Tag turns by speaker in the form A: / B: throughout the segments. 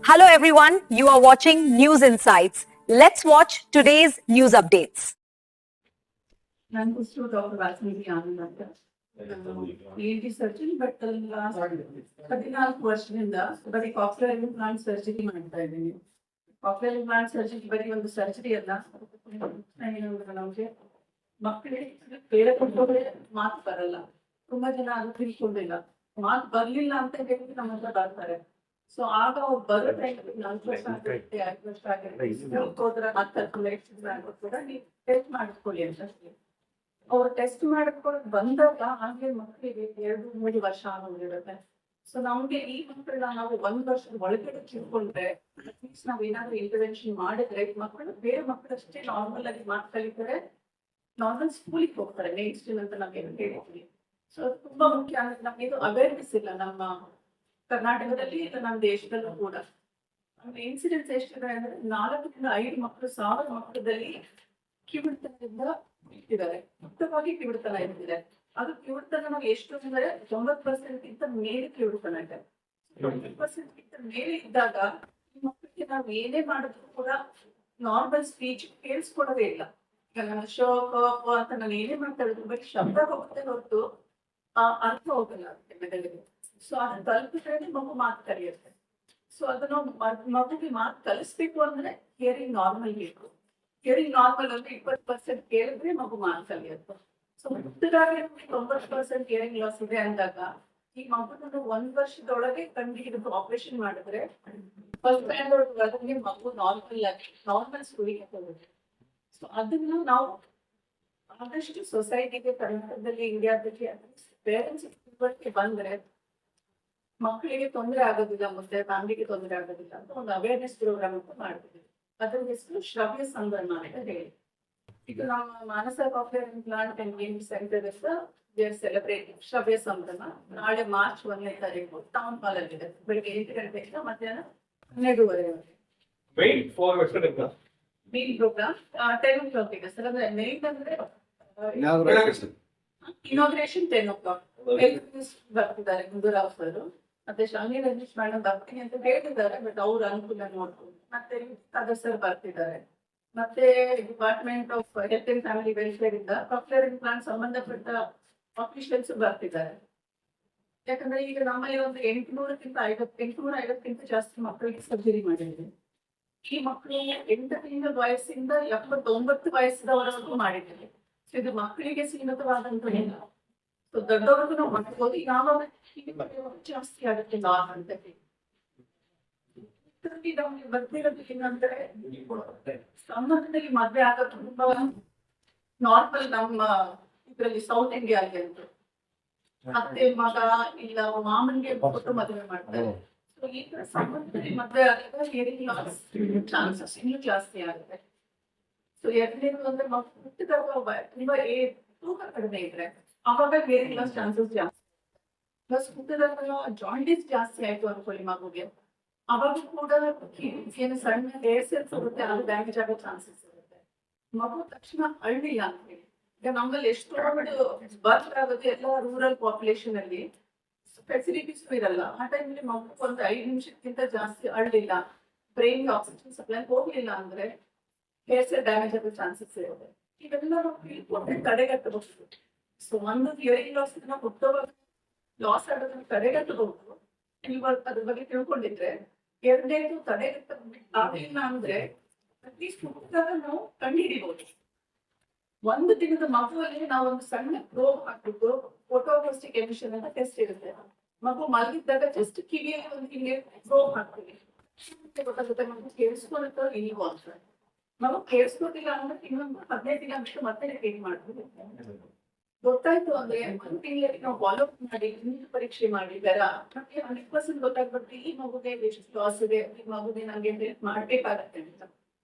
A: Hello everyone, you are watching News Insights. Let's watch today's news updates.
B: I'm also Dr. Vasmiti Anand. ENT surgeon, but last 14 question in the cochlear implant surgery ಮಾಡ್ತಾ ಇದ್ದೀನಿ. Cochlear implant surgery ಬರೀ ಒಂದು surgery ಅಲ್ಲ. ನಮಗೆ ಮಕ್ಕಳಿಗೆ ಬೇರೆ ಕೊಟ್ಟೋದ್ರೆ ಮಾತು ಬರಲ್ಲ. ತುಂಬಾ ಜನ ಅದು ತಿಳ್ಕೊಂಡಿಲ್ಲ. ಮಾತು ಬರ್ಲಿಲ್ಲ ಅಂತ ಹೇಳಿ ನಮ್ಮ ಹತ್ರ ಬರ್ತಾರೆ. ಸೊ ಆಗ ಅವ್ರು ಬರೋ ಟೈಮಲ್ಲಿ 4 ವರ್ಷ ಆಗುತ್ತೆ 5 ವರ್ಷ ಆಗುತ್ತೆ ಹೋದ್ರೆ ಮತ್ತೆ ಕೂಡ ನೀವು ಟೆಸ್ಟ್ ಮಾಡಿಸ್ಕೊಳ್ಳಿ ಅಂತ ಅವ್ರು ಟೆಸ್ಟ್ ಮಾಡ್ಕೊಂಡು ಬಂದಾಗ ಹಾಗೆ ಮಕ್ಕಳಿಗೆ 2-3 ವರ್ಷ ಆಗೋಗಿರುತ್ತೆ. ಸೊ ನಮ್ಗೆ ಈ ಮಕ್ಕಳನ್ನ ನಾವು 1 ವರ್ಷದ ಒಳಗಡೆ ತಿಳ್ಕೊಂಡ್ರೆ ಅಟ್ಲೀಸ್ಟ್ ನಾವ್ ಏನಾದ್ರು ಇಂಟರ್ವೆನ್ಷನ್ ಮಾಡಿದ್ರೆ ಮಕ್ಕಳು ಬೇರೆ ಮಕ್ಕಳಷ್ಟೇ ನಾರ್ಮಲ್ ಆಗಿ ಮಾತು ಕಲಿತಾರೆ, ನಾರ್ಮಲ್ ಸ್ಕೂಲಿಗೆ ಹೋಗ್ತಾರೆ ನೆಕ್ಸ್ಟ್ ಅಂತ ನಾವ್ ಹೇಳ್ತೀವಿ. ಸೊ ತುಂಬಾ ಮುಖ್ಯ ಅಂದ್ರೆ ನಮ್ಗೆ ಇದು ಅವೇರ್ನೆಸ್ ಇಲ್ಲ ನಮ್ಮ ಕರ್ನಾಟಕದಲ್ಲಿ ಇಲ್ಲ ನಮ್ಮ ದೇಶದಲ್ಲೂ ಕೂಡ. ಇನ್ಸಿಡೆನ್ಸ್ ಎಷ್ಟಿದೆ ಅಂದ್ರೆ 4-5 ಮಕ್ಕಳು 1000 ಮಕ್ಕಳದಲ್ಲಿ ಕಿವಿಡ್ತನದಿಂದ ಇಟ್ಟಿದ್ದಾರೆ, ಮುಕ್ತವಾಗಿ ಕಿವಿಡ್ತನ ಇರ್ತಿದೆ. ಅದು ಕಿವಿಡ್ತನ ನಾವು ಎಷ್ಟು ಅಂದ್ರೆ 90% ಮೇಲೆ ಕಿವಿಡ್ತನ ಇದೆ. 90% ಮೇಲೆ ಇದ್ದಾಗ ಈ ಮಕ್ಕಳಿಗೆ ನಾವು ಏನೇ ಮಾಡಿದ್ರು ಕೂಡ ನಾರ್ಮಲ್ ಸ್ಪೀಚ್ ಕೇಳಿಸ್ಕೊಡೋದೇ ಇಲ್ಲ. ಈಗ ನಾನು ಶೋ ಅಂತ ನಾನು ಏನೇ ಮಾತಾಡಿದ್ರು ಬರೀ ಶಬ್ದ ಹೋಗುತ್ತೆ ಹೊರತು ಅರ್ಥ ಹೋಗಲ್ಲ ಮೆದುಳಿಗೆ. ಸೊ ಅದನ್ನ ತಲುಪಿದ್ರೆ ಮಗು ಮಾತು ಕಲಿಯುತ್ತೆ. ಸೊ ಅದನ್ನು ಮಗುಗೆ ಮಾತು ಕಲಿಸ್ಬೇಕು ಅಂದ್ರೆ ಹಿಯರಿಂಗ್ ನಾರ್ಮಲ್ ಬೇಕು. ಹಿಯರಿಂಗ್ ನಾರ್ಮಲ್ ಅಂದ್ರೆ 20% ಕೇಳಿದ್ರೆ ಮಗು ಮಾತು ಕಲಿಯುತ್ತೆ. ಸೊ ಮುಕ್ತದಾಗಿ 90% ಹಿಯರಿಂಗ್ ಲಾಸ್ ಇದೆ ಅಂದಾಗ ಈ ಮಗುವನ್ನು 1 ವರ್ಷದೊಳಗೆ ಕಂಡು ಹಿಡಿದು ಆಪರೇಷನ್ ಮಾಡಿದ್ರೆ ಮಗು ನಾರ್ಮಲ್ ಸ್ಕೂಲಿಗೆ ಹೋಗುತ್ತೆ. ಸೊ ಅದನ್ನ ನಾವು ಆದಷ್ಟು ಸೊಸೈಟಿಗೆ ಕರ್ನಾಟಕದಲ್ಲಿ ಇಂಡಿಯಾದಲ್ಲಿ ಪೇರೆಂಟ್ಸ್ ಬಂದ್ರೆ ಮಕ್ಕಳಿಗೆ ತೊಂದರೆ ಆಗೋದಿಲ್ಲ, ಮತ್ತೆ ಫ್ಯಾಮಿಲಿಗೆ ತೊಂದರೆ ಆಗೋದಿಲ್ಲ ಅಂತ ಒಂದು ಅವೇರ್ನೆಸ್ ಪ್ರೋಗ್ರಾಮ್ ಅಂತ ಮಾಡ್ತೀವಿ. ಅದ್ರ ಹೆಸರು ಶ್ರವ್ಯ ಸಂಭ್ರಮ ಅಂತ ಹೇಳಿ. ಈಗ ನಮ್ಮ Manasa cochlear implant and games centre celebrating ಶ್ರವ್ಯ ಸಂಭ್ರಮ ನಾಳೆ ಮಾರ್ಚ್ 1ನೇ ತಾರೀಕು ಟೌನ್ ಹಾಲ್ ಅಲ್ಲಿ ಇದೆ. ಬೆಳಿಗ್ಗೆ 8 ಗಂಟೆಯಿಂದ ಮಧ್ಯಾಹ್ನ 12:30ವರೆಗೆ. ಮೀನ್ ಪ್ರೋಗ್ರಾಮ್ 10 o'clock ಇದೆ ಸರ್. ಅಂದ್ರೆ ನೈಟ್ ಅಂದ್ರೆ ಇನಾಗ್ರೇಷನ್ 10 o'clock. ಬರ್ತಿದ್ದಾರೆ ಗುಂಡೂರಾವ್ ಸರ್ ಮತ್ತೆ ಶಾಲಿನಿ ರಜನೀಶ್ ಮೇಡಮ್ ಬರ್ತೀನಿ ಅಂತ ಹೇಳಿದ್ದಾರೆ. ಬಟ್ ಅವ್ರ ಅನುಕೂಲ ನೋಡ್ಕೊಂಡು ಮತ್ತೆ ಸದಸ್ಯರು ಬರ್ತಿದ್ದಾರೆ. ಮತ್ತೆ department of health and family welfare ಇಂದ ಕಾಕ್ಲಿಯರ್ ಇಂಪ್ಲಾಂಟ್ ಸಂಬಂಧಪಟ್ಟ ಆಫೀಷಿಯಲ್ಸ್ ಬರ್ತಿದ್ದಾರೆ. ಯಾಕಂದ್ರೆ ಈಗ ನಮ್ಮಲ್ಲಿ ಒಂದು 850ಕ್ಕಿಂತ ಜಾಸ್ತಿ ಮಕ್ಕಳಿಗೆ ಸರ್ಜರಿ ಮಾಡಿದ್ದೀವಿ. ಈ ಮಕ್ಕಳು 8 ವಯಸ್ಸಿಂದ 79 ವಯಸ್ಸಿನವರೆಗೂ ಮಾಡಿದ್ದೀವಿ. ಸೊ ಇದು ಮಕ್ಕಳಿಗೆ ಸೀಮಿತವಾದಂತ ಇಲ್ಲ. ಸೊ ದೊಡ್ಡವ್ರಿಗೂ ನಾವು ಮಾಡ್ಬೋದು. ಯಾವಾಗ ಜಾಸ್ತಿ ಆಗುತ್ತೆ ಅಂತ ನಮ್ಗೆ ಬರ್ತಿರೋದು ಏನಂದ್ರೆ ಸಂಬಂಧದಲ್ಲಿ ಮದ್ವೆ ಆಗೋದು ತುಂಬಾ ನಾರ್ಮಲ್ ನಮ್ಮ ಇದ್ರಲ್ಲಿ ಸೌತ್ ಇಂಡಿಯಾ ಅಲ್ಲಿ ಅಂತ ಅತ್ತೆ ಮಗ ಇಲ್ಲ ಮಾಮನ್ಗೆ ಕೊಟ್ಟು ಮದುವೆ ಮಾಡ್ತಾರೆ. ಸೊ ಈ ತರ ಸಂಬಂಧದಲ್ಲಿ ಮದ್ವೆ ಆದಾಗ ಹಿಯರಿಂಗ್ ಲಾಸ್ ಚಾನ್ಸಸ್ ಇನ್ನೂ ಜಾಸ್ತಿ ಆಗುತ್ತೆ. ಸೊ ಎರಡನೇದು ಅಂದ್ರೆ ಹುಟ್ಟಿದಾಗ ತುಂಬಾ ತೂಕ ಕಡಿಮೆ ಇದ್ರೆ ಅವಾಗ ಹಿಯರಿಂಗ್ ಲಾಸ್ ಚಾನ್ಸಸ್ ಜಾಸ್ತಿ. ಪ್ಲಸ್ ಹುಟ್ಟಿದಾಗ ಜಾಂಡಿಸ್ ಜಾಸ್ತಿ ಆಯ್ತು ಅನ್ಕೊಳ್ಳಿ ಮಗುಗೆ, ಅವಾಗ ಕೂಡ ಏನು ಸಣ್ಣ ಹೇರ್ ಸೆಲ್ಸ್ ಇರುತ್ತೆ ಅದು ಡ್ಯಾಮೇಜ್ ಆಗೋ ಚಾನ್ಸಸ್ ಇರುತ್ತೆ. ಮಗು ತಕ್ಷಣ ಅಳ್ಳಿಲ್ಲ ಅಂತ ಹೇಳಿ. ಈಗ ನಮ್ಮಲ್ಲಿ ಎಷ್ಟು ಬರ್ತ್ ಆಗೋದು ಎಲ್ಲ ರೂರಲ್ ಪಾಪ್ಯುಲೇಷನ್ ಅಲ್ಲಿ ಫೆಸಿಲಿಟೀಸ್ ಇರಲ್ಲ. ಆ ಟೈಮಲ್ಲಿ ಮಗು ಒಂದು 5 ನಿಮಿಷಕ್ಕಿಂತ ಜಾಸ್ತಿ ಅಳ್ಳಿಲ್ಲ, ಬ್ರೈನ್ ಆಕ್ಸಿಜನ್ ಸಪ್ಲೈ ಹೋಗ್ಲಿಲ್ಲ ಅಂದ್ರೆ ಹೇರ್ ಸೆಲ್ ಡ್ಯಾಮೇಜ್ ಆಗೋ ಚಾನ್ಸಸ್ ಇರುತ್ತೆ. ಇವೆಲ್ಲ ನಾವು ತಿಳ್ಕೊಂಡ್ರೆ ತಡೆಗಟ್ಟಬಹುದು. ಸೊ ಒಂದು ಹಿಯರಿಂಗ್ ಲಾಸ್ ಹುಟ್ಟೋವಾಗ ಲಾಸ್ ಆಗೋದನ್ನ ತಡೆಗಟ್ಟಬಹುದು ಇವಾಗ ಅದ್ರ ಬಗ್ಗೆ ತಿಳ್ಕೊಂಡಿದ್ರೆ. ಎರಡನೇದು ತಡೆಗಟ್ಟ ಆಗಿಲ್ಲ ಅಂದ್ರೆ ಅಟ್ಲೀಸ್ಟ್ ಹುಟ್ಟಿದಾಗ ನಾವು ಕಂಡುಹಿಡಿಬಹುದು. 1 ದಿನದ ಮಗುವಲ್ಲಿ ನಾವು ಒಂದು ಸಣ್ಣ ಪ್ರೋಬ್ ಹಾಕ್ಬಿಟ್ಟು ಫೋಟೋಗ್ರಾಸ್ಟಿಕ್ ಎಮಿಷನ್ ಅಂತ ಟೆಸ್ಟ್ ಇರುತ್ತೆ. ಮಗು ಮಲಗಿದ್ದಾಗ ಜಸ್ಟ್ ಕಿವಿಯಲ್ಲಿ ಒಂದು ಹಿಂಗೆ ಪ್ರೋಬ್ ಹಾಕ್ತೀವಿ, ಗೊತ್ತಾಗುತ್ತೆ ಮಗು ಕೇಳಿಸ್ಕೊಳುತ್ತೋ ಇಲ್ವೋ ಅಂತ. ಮಗು ಕೇಳಿಸ್ಕೋತಿಲ್ಲ ಅಂದ್ರೆ ಇನ್ನೊಂದು 15 ದಿನ ಬಿಟ್ಟು ಮತ್ತೆ ಟ್ರೀಟ್ ಮಾಡ್ತೀವಿ. ಗೊತ್ತಾಯ್ತು ಅಂದ್ರೆ 1 ತಿಂಗಳಿಗೆ ನಾವು ಫಾಲೋ ಅಪ್ ಮಾಡಿ ಪರೀಕ್ಷೆ ಮಾಡಿ ಬೇಡ 100% ಗೊತ್ತಾಗ್ಬಿಟ್ಟು ಈ ಮಗುಗೆ ಎಷ್ಟು ಲಾಸ್ ಇದೆ, ಈ ಮಗುಗೆ ನಂಗೆ ಹೆಲ್ಪ್ ಮಾಡ್ಬೇಕಾಗತ್ತೆ ಅಂತ.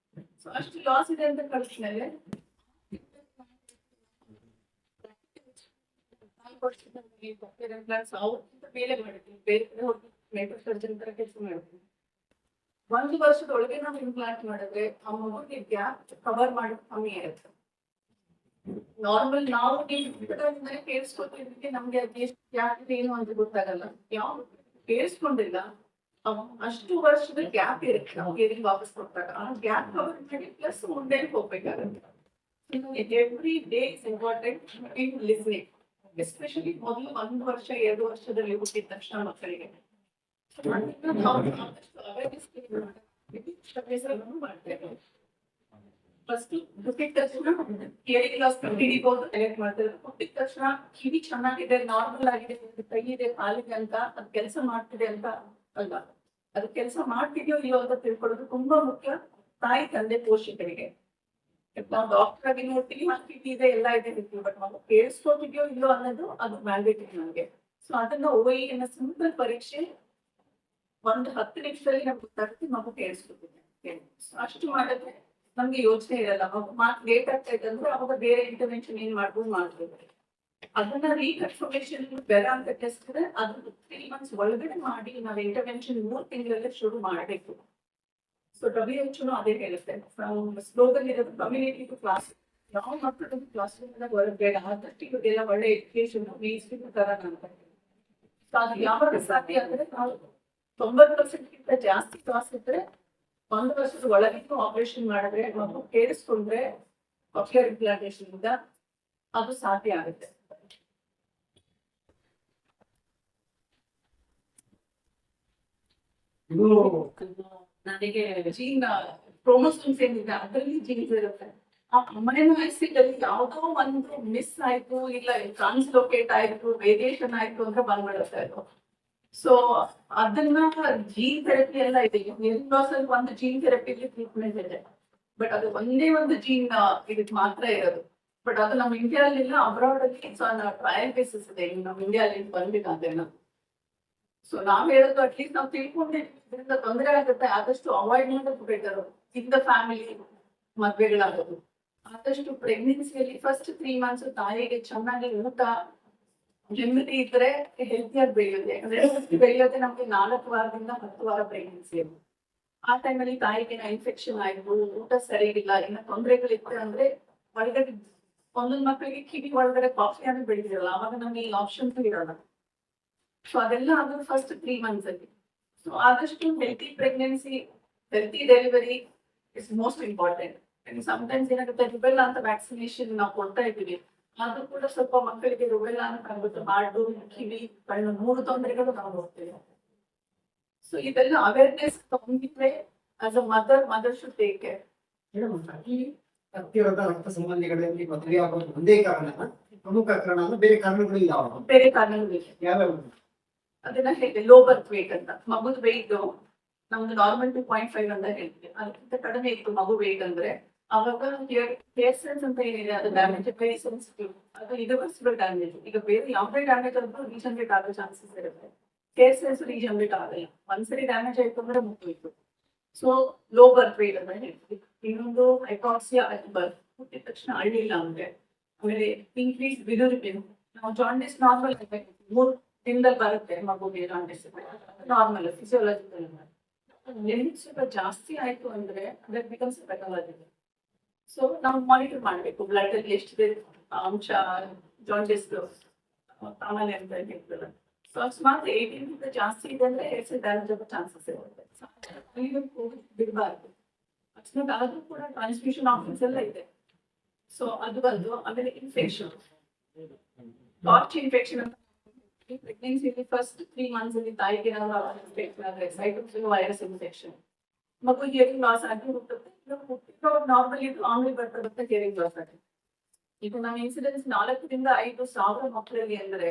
B: ಸೊ ಅಷ್ಟು ಲಾಸ್ ಇದೆ ಅಂತ ಕಳಿಸ್ಮೇಲೆ ಮೇಲೆ ಮಾಡಿದ್ವಿ, ಬೇರೆ ಕಡೆ ಹೋಗಿ ಮೇಕೋ ಸರ್ಜನ್ ತರ ಕೆಲಸ ಮಾಡಿದ್ವಿ. 1 ವರ್ಷದೊಳಗೆ ನಾವು ಇಂಪ್ಲಾಂಟ್ ಮಾಡಿದ್ರೆ ಆ ಮಗುಗೆ ಗ್ಯಾಪ್ ಕವರ್ ಮಾಡೋದು ಕಮ್ಮಿ ಇರುತ್ತೆ. ನಾರ್ಮಲ್ ನಾವು ಕೇಳಿಸ್ಕೊತಿದ್ದಕ್ಕೆ ನಮ್ಗೆ ಯಾಕೆ ಏನು ಅಂತ ಗೊತ್ತಾಗಲ್ಲ. ಯಾವ ಕೇಳಿಸ್ಕೊಂಡಿಲ್ಲ ಅಷ್ಟು ವರ್ಷದ ಗ್ಯಾಪ್ ಇರುತ್ತೆ ನಾವು ಹಿಯರಿಂಗ್ ವಾಪಸ್ ಕೊಟ್ಟಾಗ ಆ ಗ್ಯಾಪ್ ಕವರ್ ಮಾಡಿ ಪ್ಲಸ್ ಮುಂದೆ ಹೋಗ್ಬೇಕಾಗುತ್ತೆ. Every day is important in listening, especially ಮೊದಲು 1 ವರ್ಷ 2 ವರ್ಷದಲ್ಲಿ ಹುಟ್ಟಿದ ತಕ್ಷಣ ಮಕ್ಕಳಿಗೆ ಮಾಡ್ತೇವೆ. ಫಸ್ಟ್ ಹುಟ್ಟಿದ ತಕ್ಷಣ ಹಿಯರಿಂಗ್ ಲಾಸ್ ಹಿಡಿಬಹುದು ಸೆಲೆಕ್ಟ್ ಮಾಡ್ತಾರೆ. ಹುಟ್ಟಿದ ತಕ್ಷಣ ಕಿವಿ ಚೆನ್ನಾಗಿದೆ, ನಾರ್ಮಲ್ ಆಗಿದೆ, ಕೈ ಇದೆ, ಕಾಲಿದೆ ಅಂತ ಅದು ಕೆಲಸ ಮಾಡ್ತಿದೆ ಅಂತ ಅಲ್ಲ, ಅದು ಕೆಲಸ ಮಾಡ್ತಿದ್ಯೋ ಇಲ್ಲೋ ಅಂತ ತಿಳ್ಕೊಳ್ಳೋದು ತುಂಬಾ ಮುಖ್ಯ ತಾಯಿ ತಂದೆ ಪೋಷಕರಿಗೆ. ನಾವು ಡಾಕ್ಟರ್ ಆಗಿ ನೋಡ್ತೀವಿ, ಕಿವಿ ಇದೆ ಎಲ್ಲ ಇದೆ ಹೇಳ್ತೀವಿ, ಬಟ್ ನಾವು ಕೇಳಿಸ್ಕೊತಿದ್ಯೋ ಇಲ್ಲೋ ಅನ್ನೋದು ಅದು ಮ್ಯಾಂಡೇಟರಿ ನಮಗೆ. ಸೊ ಅದನ್ನ OI ಅನ್ನೋ ಸಿಂಪಲ್ ಪರೀಕ್ಷೆ 10 ನಿಮಿಷದಲ್ಲಿ ನಮ್ಗೆ ಗೊತ್ತಾಗುತ್ತೆ ಮಗು ಕೇಳಿಸ್ಕೊತಿದೆ. ಅಷ್ಟು ಮಾಡಿದ್ರೆ ನಮ್ಗೆ ಯೋಚನೆ ಇರಲ್ಲ. ಮಾತು ಲೇಟ್ ಆಗ್ತಾ ಇದೆ ಅಂದ್ರೆ ಅವಾಗ ಬೇರೆ ಇಂಟರ್ವೆನ್ಷನ್ ಏನ್ ಮಾಡ್ಬೋದು. ಅದನ್ನ ರೀಕನ್ಫರ್ಮೇಶನ್ ಬೇರೆ ಅಂತ ಟೆಸ್ಟ್ ಇದೆ, ಅದು 3 months ಒಳಗಡೆ ಮಾಡಿ ನಾವು ಇಂಟರ್ವೆನ್ಷನ್ 3 ತಿಂಗಳಲ್ಲೇ ಶುರು ಮಾಡಬೇಕು. ಸೊ WHO ಅದೇ ಹೇಳುತ್ತೆ, ಸ್ಲೋಗನ್ ಇರೋದು ಕಮ್ಯುನಿಟಿ ಟು ಕ್ಲಾಸ್. ಯಾವ ಮಕ್ಕಳು ಕ್ಲಾಸ್ ರೂಮ್ ಹೊರಗಡೆ ಆದಷ್ಟು ಇವರಿಗೆಲ್ಲ ಒಳ್ಳೆ ಎಜುಕೇಶನ್ ತರ ಅಂತ. ಸೊ ಅದು ಯಾವಾಗ ಸಾಧ್ಯ ಅಂದ್ರೆ ನಾವು 90% ಜಾಸ್ತಿ ಕ್ಲಾಸ್ ಇದ್ರೆ 1 ವರ್ಷದ ಒಳಗಿದ್ದು ಆಪರೇಷನ್ ಮಾಡಿದ್ರೆ ಮಗು ಕೇಳಿಸ್ಕೊಂಡ್ರೆ ಕಾಕ್ಲಿಯರ್ ಇಂಪ್ಲಾಂಟೇಶನ್ ಇಂದ ಅದು ಸಾಧ್ಯ ಆಗುತ್ತೆ. ನನಗೆ ಜೀನ್ ಕ್ರೋಮೋಸೋಮ್ಸ್ ಏನಿದೆ ಅದರಲ್ಲಿ ಜೀನ್ಸ್ ಇರುತ್ತೆ. ಆ ಅಮೈನೋ ಆಸಿಡ್ ಅಲ್ಲಿ ಯಾವುದೋ ಒಂದು ಮಿಸ್ ಆಯ್ತು, ಇಲ್ಲ ಟ್ರಾನ್ಸ್ಲೋಕೇಟ್ ಆಯ್ತು, ವೇರಿಯೇಷನ್ ಆಯ್ತು ಅಂದ್ರೆ ಬಂದ್ಬಿಡುತ್ತೆ ಅದು. ಸೊ ಅದನ್ನ ಜೀನ್ ಥೆರಪಿ ಎಲ್ಲ ಇದೆ. ಹಿಯರಿಂಗ್ ಲಾಸ್ ಅಲ್ಲಿ ಒಂದು ಜೀನ್ ಥೆರಪಿ ಟ್ರೀಟ್ಮೆಂಟ್ ಇದೆ, ಬಟ್ ಅದು ಒಂದೇ ಒಂದು ಜೀನ್ ಇದಕ್ಕೆ ಮಾತ್ರ ಇರೋದು. ಬಟ್ ಅದು ನಮ್ಮ ಇಂಡಿಯಾದಲ್ಲಿ ಇಲ್ಲ, ಅಬ್ರಾಡ್ ಅಲ್ಲಿ ಟ್ರಯಲ್ ಬೇಸಿಸ್ ಇದೆ. ನಮ್ಮ ಇಂಡಿಯಾದಲ್ಲಿ ಬಂದಿಲ್ಲ. ಸೊ ನಾವ್ ಹೇಳೋದು ಅಟ್ಲೀಸ್ಟ್ ನಾವು ತಿಳ್ಕೊಂಡಿದ್ರಿಂದ ತೊಂದರೆ ಆಗುತ್ತೆ, ಆದಷ್ಟು ಅವಾಯ್ಡ್ ಮಾಡೋದು ಬೆಟರ್. ಇನ್ ದ ಫ್ಯಾಮಿಲಿ ಮದ್ವೆಗಳಾಗೋದು, ಆದಷ್ಟು ಪ್ರೆಗ್ನೆನ್ಸಿಯಲ್ಲಿ ಫಸ್ಟ್ 3 months ತಾಯಿಗೆ ಚೆನ್ನಾಗಿ ಊಟ ನೆಮ್ಮದಿ ಇದ್ರೆ ಹೆಲ್ತಿಯಾಗಿ ಬೆಳೆಯುತ್ತೆ. ಯಾಕಂದ್ರೆ ಬೆಳೆಯೋದೆ ನಮ್ಗೆ 4 ವಾರದಿಂದ 10 ವಾರ ಪ್ರೆಗ್ನೆನ್ಸಿ. ಆ ಟೈಮಲ್ಲಿ ತಾಯಿಗೆ ಇನ್ಫೆಕ್ಷನ್ ಆಯ್ತು, ಊಟ ಸರಿಯಿಲ್ಲ, ಇನ್ನ ತೊಂದರೆಗಳಿತ್ತು ಅಂದ್ರೆ ಒಳಗಡೆ ಒಂದೊಂದು ಮಕ್ಕಳಿಗೆ ಕಿವಿ ಒಳಗಡೆ ಕಾಫಿ ಅನ್ನೋ ಬೆಳೆದಿರಲ್ಲ, ಅವಾಗ ನಮ್ಗೆ ಈ ಆಪ್ಷನ್ಸ್ ಇರೋಲ್ಲ. ಸೊ ಅದೆಲ್ಲ ಆಗೋದು ಫಸ್ಟ್ 3 months ಅಲ್ಲಿ. ಸೊ ಆದಷ್ಟು healthy pregnancy, healthy delivery is most important. Sometimes ಏನಾಗುತ್ತೆ, ರುಬೆಲ್ಲಾ ಅಂತ ವ್ಯಾಕ್ಸಿನೇಷನ್ ನಾವು ಕೊಡ್ತಾ ಇದ್ದೀವಿ, ಅದು ಕೂಡ ಸ್ವಲ್ಪ ಮಕ್ಕಳಿಗೆ ರುಬೆಲ್ಲಾ ಅಂತ ಆಗುತ್ತೆ, ಹಾಡು, ಕಿವಿ, ಕಣ್ಣು 3 ತೊಂದರೆಗಳು ನಾವು ಹೋಗ್ತೀವಿ. ಸೊ ಇದೆಲ್ಲ ಅವೇರ್ನೆಸ್ ತಗೊಂಡಿದ್ರೆ as a mother should take care.
C: ಹತ್ತಿರದ ರಕ್ತ ಸಂಬಂಧಿಗಳಲ್ಲಿ ಮದುವೆ ಆಗೋದು ಒಂದೇ ಕಾರಣ, ಪ್ರಮುಖ ಕಾರಣ ಬೇರೆ ಕಾರಣಗಳು ಯಾವ
B: ಬೇರೆ ಕಾರಣಗಳಿವೆ.
C: ಯಾವ್ಯಾವ?
B: ಅದನ್ನ ಹೇಳಿ ಲೋ ಬರ್ತ್ ವೇಟ್ ಅಂತ. ಮಗುದ ವೆಯ್ಟ್ ನಮ್ದು ನಾರ್ಮಲ್ 2.5 ಅಂತ ಹೇಳ್ತೀವಿ, ಅದಕ್ಕಿಂತ ಕಡಿಮೆ ಇತ್ತು ಮಗು ವೇಟ್ ಅಂದ್ರೆ ಅವಾಗ ಹೇರ್ ಸೆಲ್ಸ್ ಅಂತ ಏನಿದೆ ಅದು ಡ್ಯಾಮೇಜ್, ವೆರಿ ಸೆನ್ಸಿಟಿವ್, ಅದು ಇರಿವರ್ಸಿಬಲ್ ಡ್ಯಾಮೇಜ್. ಈಗ ಬೇರೆ ಯಾವುದೇ ಡ್ಯಾಮೇಜ್ ಆದ್ರೂ ರೀಜನರೇಟ್ ಆಗೋ ಚಾನ್ಸಸ್ ಇರುತ್ತೆ. ಹೇರ್ ಸೆಲ್ಸ್ ರೀಜನರೇಟ್ ಆಗಲ್ಲ, ಒಂದ್ಸರಿ ಡ್ಯಾಮೇಜ್ ಆಯ್ತು ಅಂದ್ರೆ ಮುಗಿತು. ಸೊ ಲೋ ಬರ್ತ್ ವೇಟ್ ಅಂತ ಹೇಳ್ತೀವಿ. ಇನ್ನೊಂದು ಹೈಪಾಕ್ಸಿಯಾ ಬರ್ತ್, ಹುಟ್ಟಿದ ತಕ್ಷಣ ಅಳ್ಳಿಲ್ಲ ಅಂದ್ರೆ. ಆಮೇಲೆ ಇನ್ಕ್ರೀಸ್ ಬಿಲಿರುಬಿನ್. ನಾವು ಜಾಂಡಿಸ್ ನಾರ್ಮಲ್ 3 ದಿನದಲ್ಲಿ ಬರುತ್ತೆ ಮಗುಗೆ ಜಾಂಡಿಸ್, ನಾರ್ಮಲ್ ಫಿಸಿಯೋಲಾಜಿಕಲ್. ಸ್ವಲ್ಪ ಜಾಸ್ತಿ ಆಯ್ತು ಅಂದ್ರೆ ದಟ್ ಬಿಕಮ್ಸ್ ಪೆಥಾಲಜಿಕಲ್. ಸೊ ನಾವು ಮಾನಿಟರ್ ಮಾಡ್ಬೇಕು, ಬ್ಲಡ್ ಅಲ್ಲಿ ಎಷ್ಟಿದೆ ಅಂಶ ಜಾಂಡಿಸ್ ಸಾಮಾನ್ಯ ಅಂತ ಹೇಳ್ತಾರೆ. ಸೊ ಅಕಸ್ಮಾತ್ 18 ಜಾಸ್ತಿ ಇದೆ ಅಂದ್ರೆ ಡ್ಯಾಮೇಜ್ ಆಗೋ ಚಾನ್ಸಸ್ ಇರುತ್ತೆ. ಬಿಡಬಾರ್ದು. ಅಕಸ್ಮಾತ್ ಆದ್ರೂ ಕೂಡ ಟ್ರಾನ್ಸ್ಮಿಷನ್ ಆಪ್ಷನ್ಸ್ ಎಲ್ಲ ಇದೆ. ಸೊ ಅದು ಬಂದು ಆಮೇಲೆ ಇನ್ಫೆಕ್ಷನ್, ಟಾರ್ಚ್ ಇನ್ಫೆಕ್ಷನ್ ಅಂತ ಪ್ರೆಗ್ನೆನ್ಸಿಲಿ ಫಸ್ಟ್ 3 months ಅಲ್ಲಿ ತಾಯಿಗೆ ಸೈಟೋಮೆಗಾಲೋ ವೈರಸ್ ಇನ್ಫೆಕ್ಷನ್, ಮಗು ಹಿಯರಿಂಗ್ ಲಾಸ್ ಆಗಿ ಹುಟ್ಟುತ್ತೆ. ನಾರ್ಮಲಿ ಆಮ್ಲಿ ಬರ್ತದೆ ಹಿಯರಿಂಗ್ ಲಾಸ್ ಆಗಿ. ಈಗ ನಮ್ಮ ಇನ್ಸಿಡೆನ್ಸ್ 4 ರಿಂದ 5 ಸಾವಿರ ಮಕ್ಕಳಲ್ಲಿ ಅಂದ್ರೆ